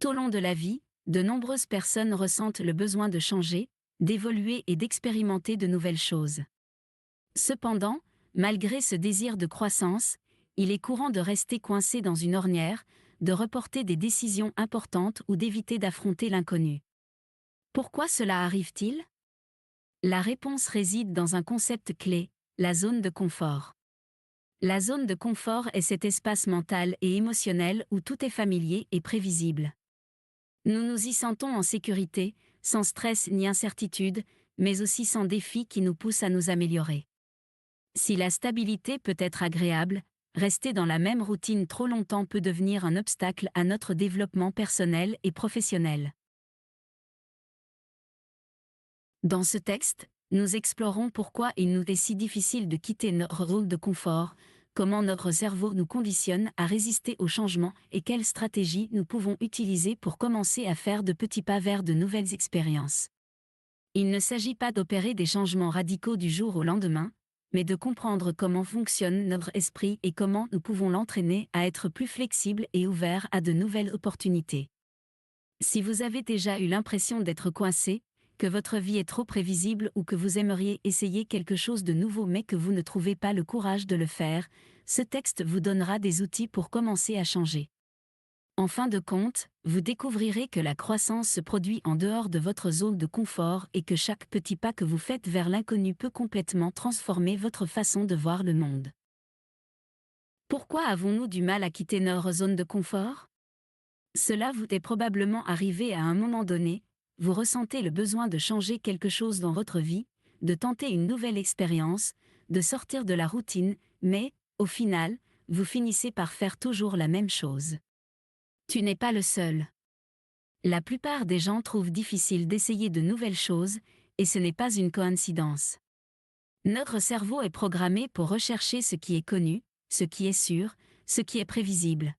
Tout au long de la vie, de nombreuses personnes ressentent le besoin de changer, d'évoluer et d'expérimenter de nouvelles choses. Cependant, malgré ce désir de croissance, il est courant de rester coincé dans une ornière, de reporter des décisions importantes ou d'éviter d'affronter l'inconnu. Pourquoi cela arrive-t-il ? La réponse réside dans un concept clé, la zone de confort. La zone de confort est cet espace mental et émotionnel où tout est familier et prévisible. Nous nous y sentons en sécurité, sans stress ni incertitude, mais aussi sans défis qui nous poussent à nous améliorer. Si la stabilité peut être agréable, rester dans la même routine trop longtemps peut devenir un obstacle à notre développement personnel et professionnel. Dans ce texte, nous explorons pourquoi il nous est si difficile de quitter notre zone de confort, comment notre cerveau nous conditionne à résister au changement et quelles stratégies nous pouvons utiliser pour commencer à faire de petits pas vers de nouvelles expériences. Il ne s'agit pas d'opérer des changements radicaux du jour au lendemain, mais de comprendre comment fonctionne notre esprit et comment nous pouvons l'entraîner à être plus flexible et ouvert à de nouvelles opportunités. Si vous avez déjà eu l'impression d'être coincé, que votre vie est trop prévisible ou que vous aimeriez essayer quelque chose de nouveau mais que vous ne trouvez pas le courage de le faire, ce texte vous donnera des outils pour commencer à changer. En fin de compte, vous découvrirez que la croissance se produit en dehors de votre zone de confort et que chaque petit pas que vous faites vers l'inconnu peut complètement transformer votre façon de voir le monde. Pourquoi avons-nous du mal à quitter notre zone de confort ? Cela vous est probablement arrivé à un moment donné. Vous ressentez le besoin de changer quelque chose dans votre vie, de tenter une nouvelle expérience, de sortir de la routine, mais, au final, vous finissez par faire toujours la même chose. Tu n'es pas le seul. La plupart des gens trouvent difficile d'essayer de nouvelles choses, et ce n'est pas une coïncidence. Notre cerveau est programmé pour rechercher ce qui est connu, ce qui est sûr, ce qui est prévisible.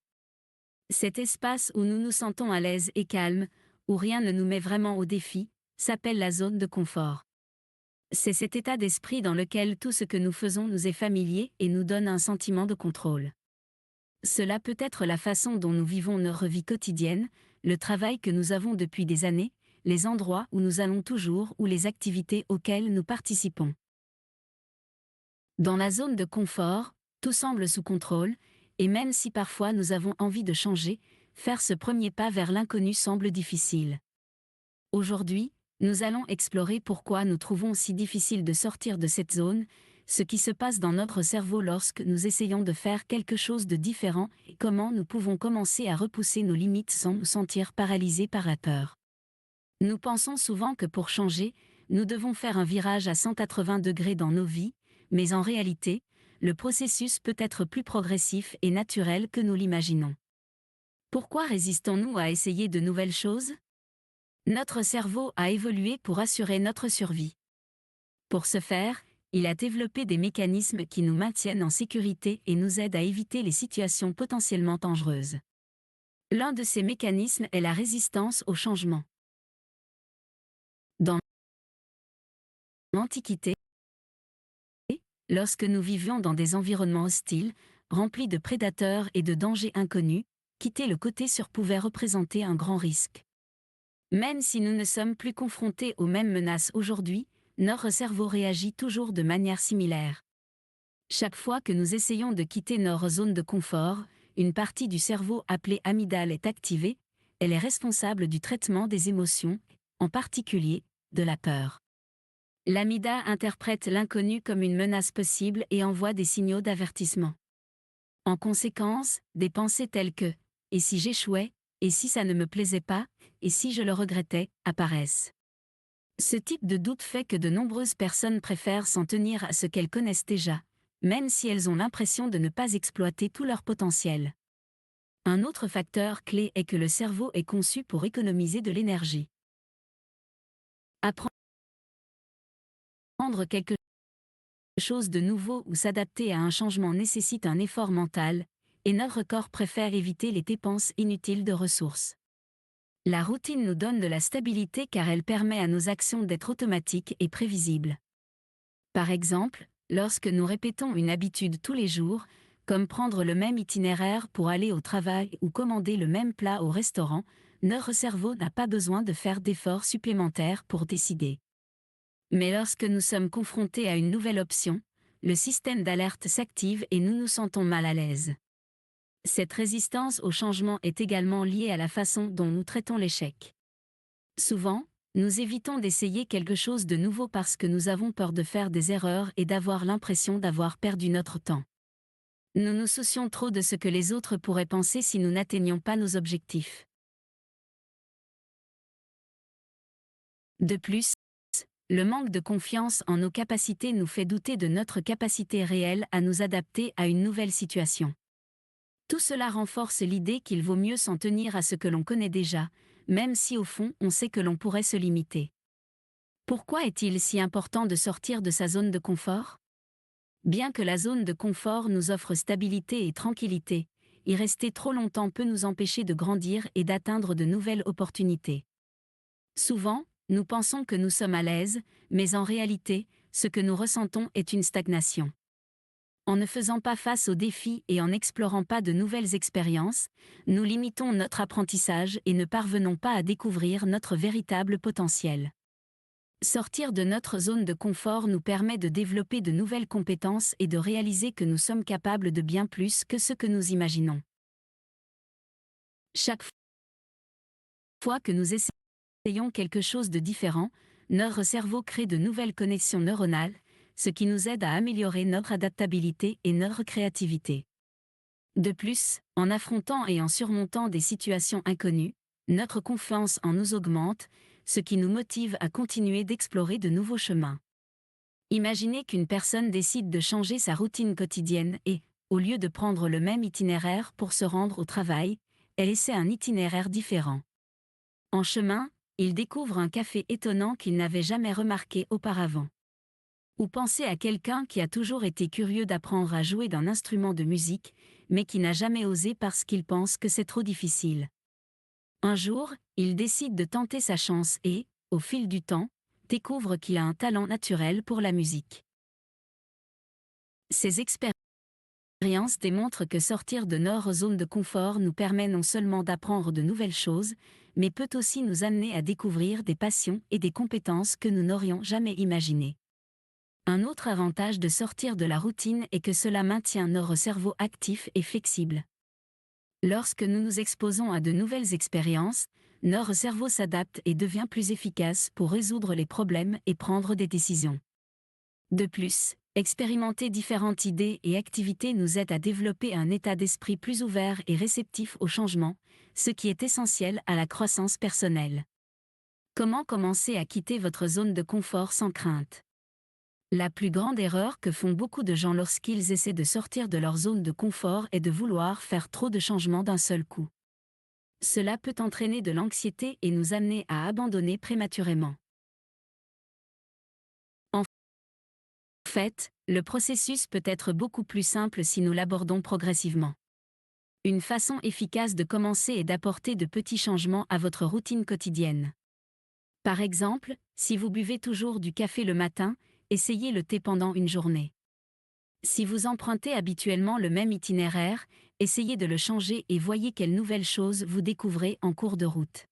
Cet espace où nous nous sentons à l'aise et calmes, où rien ne nous met vraiment au défi, s'appelle la zone de confort. C'est cet état d'esprit dans lequel tout ce que nous faisons nous est familier et nous donne un sentiment de contrôle. Cela peut être la façon dont nous vivons notre vie quotidienne, le travail que nous avons depuis des années, les endroits où nous allons toujours ou les activités auxquelles nous participons. Dans la zone de confort, tout semble sous contrôle, et même si parfois nous avons envie de changer, faire ce premier pas vers l'inconnu semble difficile. Aujourd'hui, nous allons explorer pourquoi nous trouvons si difficile de sortir de cette zone, ce qui se passe dans notre cerveau lorsque nous essayons de faire quelque chose de différent et comment nous pouvons commencer à repousser nos limites sans nous sentir paralysés par la peur. Nous pensons souvent que pour changer, nous devons faire un virage à 180 degrés dans nos vies, mais en réalité, le processus peut être plus progressif et naturel que nous l'imaginons. Pourquoi résistons-nous à essayer de nouvelles choses ? Notre cerveau a évolué pour assurer notre survie. Pour ce faire, il a développé des mécanismes qui nous maintiennent en sécurité et nous aident à éviter les situations potentiellement dangereuses. L'un de ces mécanismes est la résistance au changement. Dans l'Antiquité, lorsque nous vivions dans des environnements hostiles, remplis de prédateurs et de dangers inconnus, quitter le côté sûr pouvait représenter un grand risque. Même si nous ne sommes plus confrontés aux mêmes menaces aujourd'hui, notre cerveau réagit toujours de manière similaire. Chaque fois que nous essayons de quitter notre zone de confort, une partie du cerveau appelée amygdale est activée, elle est responsable du traitement des émotions, en particulier, de la peur. L'amygdale interprète l'inconnu comme une menace possible et envoie des signaux d'avertissement. En conséquence, des pensées telles que « et si j'échouais ?» et si ça ne me plaisait pas, et si je le regrettais, apparaissent. Ce type de doute fait que de nombreuses personnes préfèrent s'en tenir à ce qu'elles connaissent déjà, même si elles ont l'impression de ne pas exploiter tout leur potentiel. Un autre facteur clé est que le cerveau est conçu pour économiser de l'énergie. Apprendre quelque chose de nouveau ou s'adapter à un changement nécessite un effort mental, et notre corps préfère éviter les dépenses inutiles de ressources. La routine nous donne de la stabilité car elle permet à nos actions d'être automatiques et prévisibles. Par exemple, lorsque nous répétons une habitude tous les jours, comme prendre le même itinéraire pour aller au travail ou commander le même plat au restaurant, notre cerveau n'a pas besoin de faire d'efforts supplémentaires pour décider. Mais lorsque nous sommes confrontés à une nouvelle option, le système d'alerte s'active et nous nous sentons mal à l'aise. Cette résistance au changement est également liée à la façon dont nous traitons l'échec. Souvent, nous évitons d'essayer quelque chose de nouveau parce que nous avons peur de faire des erreurs et d'avoir l'impression d'avoir perdu notre temps. Nous nous soucions trop de ce que les autres pourraient penser si nous n'atteignions pas nos objectifs. De plus, le manque de confiance en nos capacités nous fait douter de notre capacité réelle à nous adapter à une nouvelle situation. Tout cela renforce l'idée qu'il vaut mieux s'en tenir à ce que l'on connaît déjà, même si au fond on sait que l'on pourrait se limiter. Pourquoi est-il si important de sortir de sa zone de confort ? Bien que la zone de confort nous offre stabilité et tranquillité, y rester trop longtemps peut nous empêcher de grandir et d'atteindre de nouvelles opportunités. Souvent, nous pensons que nous sommes à l'aise, mais en réalité, ce que nous ressentons est une stagnation. En ne faisant pas face aux défis et en n'explorant pas de nouvelles expériences, nous limitons notre apprentissage et ne parvenons pas à découvrir notre véritable potentiel. Sortir de notre zone de confort nous permet de développer de nouvelles compétences et de réaliser que nous sommes capables de bien plus que ce que nous imaginons. Chaque fois que nous essayons quelque chose de différent, notre cerveau crée de nouvelles connexions neuronales, ce qui nous aide à améliorer notre adaptabilité et notre créativité. De plus, en affrontant et en surmontant des situations inconnues, notre confiance en nous augmente, ce qui nous motive à continuer d'explorer de nouveaux chemins. Imaginez qu'une personne décide de changer sa routine quotidienne et, au lieu de prendre le même itinéraire pour se rendre au travail, elle essaie un itinéraire différent. En chemin, il découvre un café étonnant qu'il n'avait jamais remarqué auparavant. Ou pensez à quelqu'un qui a toujours été curieux d'apprendre à jouer d'un instrument de musique, mais qui n'a jamais osé parce qu'il pense que c'est trop difficile. Un jour, il décide de tenter sa chance et, au fil du temps, découvre qu'il a un talent naturel pour la musique. Ces expériences démontrent que sortir de notre zone de confort nous permet non seulement d'apprendre de nouvelles choses, mais peut aussi nous amener à découvrir des passions et des compétences que nous n'aurions jamais imaginées. Un autre avantage de sortir de la routine est que cela maintient notre cerveau actif et flexible. Lorsque nous nous exposons à de nouvelles expériences, notre cerveau s'adapte et devient plus efficace pour résoudre les problèmes et prendre des décisions. De plus, expérimenter différentes idées et activités nous aide à développer un état d'esprit plus ouvert et réceptif au changement, ce qui est essentiel à la croissance personnelle. Comment commencer à quitter votre zone de confort sans crainte ? La plus grande erreur que font beaucoup de gens lorsqu'ils essaient de sortir de leur zone de confort est de vouloir faire trop de changements d'un seul coup. Cela peut entraîner de l'anxiété et nous amener à abandonner prématurément. En fait, le processus peut être beaucoup plus simple si nous l'abordons progressivement. Une façon efficace de commencer est d'apporter de petits changements à votre routine quotidienne. Par exemple, si vous buvez toujours du café le matin, essayez le thé pendant une journée. Si vous empruntez habituellement le même itinéraire, essayez de le changer et voyez quelles nouvelles choses vous découvrez en cours de route.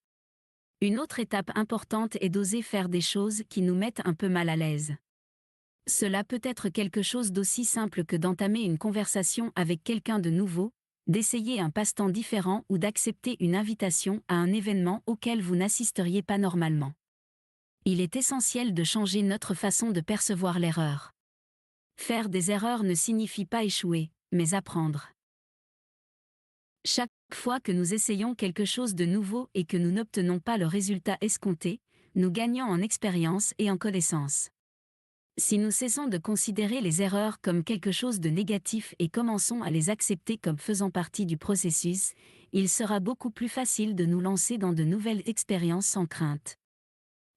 Une autre étape importante est d'oser faire des choses qui nous mettent un peu mal à l'aise. Cela peut être quelque chose d'aussi simple que d'entamer une conversation avec quelqu'un de nouveau, d'essayer un passe-temps différent ou d'accepter une invitation à un événement auquel vous n'assisteriez pas normalement. Il est essentiel de changer notre façon de percevoir l'erreur. Faire des erreurs ne signifie pas échouer, mais apprendre. Chaque fois que nous essayons quelque chose de nouveau et que nous n'obtenons pas le résultat escompté, nous gagnons en expérience et en connaissance. Si nous cessons de considérer les erreurs comme quelque chose de négatif et commençons à les accepter comme faisant partie du processus, il sera beaucoup plus facile de nous lancer dans de nouvelles expériences sans crainte.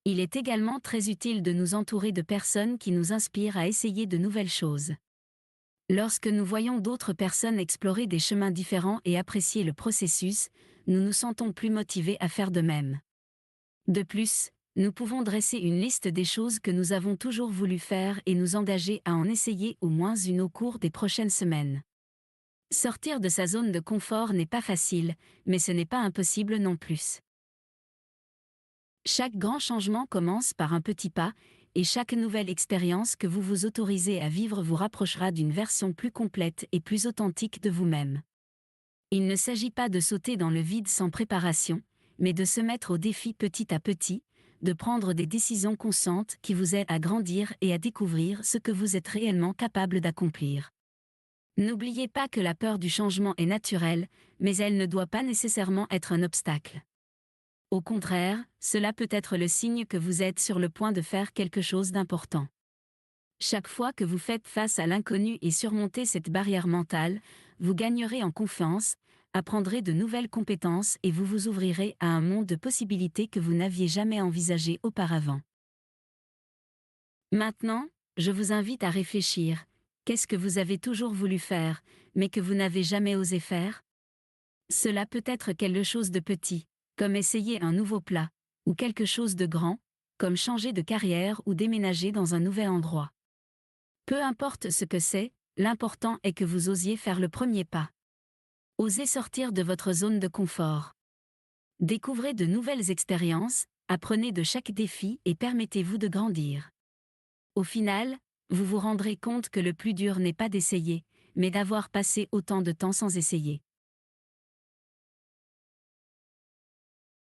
Il est également très utile de nous entourer de personnes qui nous inspirent à essayer de nouvelles choses. Lorsque nous voyons d'autres personnes explorer des chemins différents et apprécier le processus, nous nous sentons plus motivés à faire de même. De plus, nous pouvons dresser une liste des choses que nous avons toujours voulu faire et nous engager à en essayer au moins une au cours des prochaines semaines. Sortir de sa zone de confort n'est pas facile, mais ce n'est pas impossible non plus. Chaque grand changement commence par un petit pas, et chaque nouvelle expérience que vous vous autorisez à vivre vous rapprochera d'une version plus complète et plus authentique de vous-même. Il ne s'agit pas de sauter dans le vide sans préparation, mais de se mettre au défi petit à petit, de prendre des décisions conscientes qui vous aident à grandir et à découvrir ce que vous êtes réellement capable d'accomplir. N'oubliez pas que la peur du changement est naturelle, mais elle ne doit pas nécessairement être un obstacle. Au contraire, cela peut être le signe que vous êtes sur le point de faire quelque chose d'important. Chaque fois que vous faites face à l'inconnu et surmontez cette barrière mentale, vous gagnerez en confiance, apprendrez de nouvelles compétences et vous vous ouvrirez à un monde de possibilités que vous n'aviez jamais envisagé auparavant. Maintenant, je vous invite à réfléchir. Qu'est-ce que vous avez toujours voulu faire, mais que vous n'avez jamais osé faire? Cela peut être quelque chose de petit, comme essayer un nouveau plat, ou quelque chose de grand, comme changer de carrière ou déménager dans un nouvel endroit. Peu importe ce que c'est, l'important est que vous osiez faire le premier pas. Osez sortir de votre zone de confort. Découvrez de nouvelles expériences, apprenez de chaque défi et permettez-vous de grandir. Au final, vous vous rendrez compte que le plus dur n'est pas d'essayer, mais d'avoir passé autant de temps sans essayer.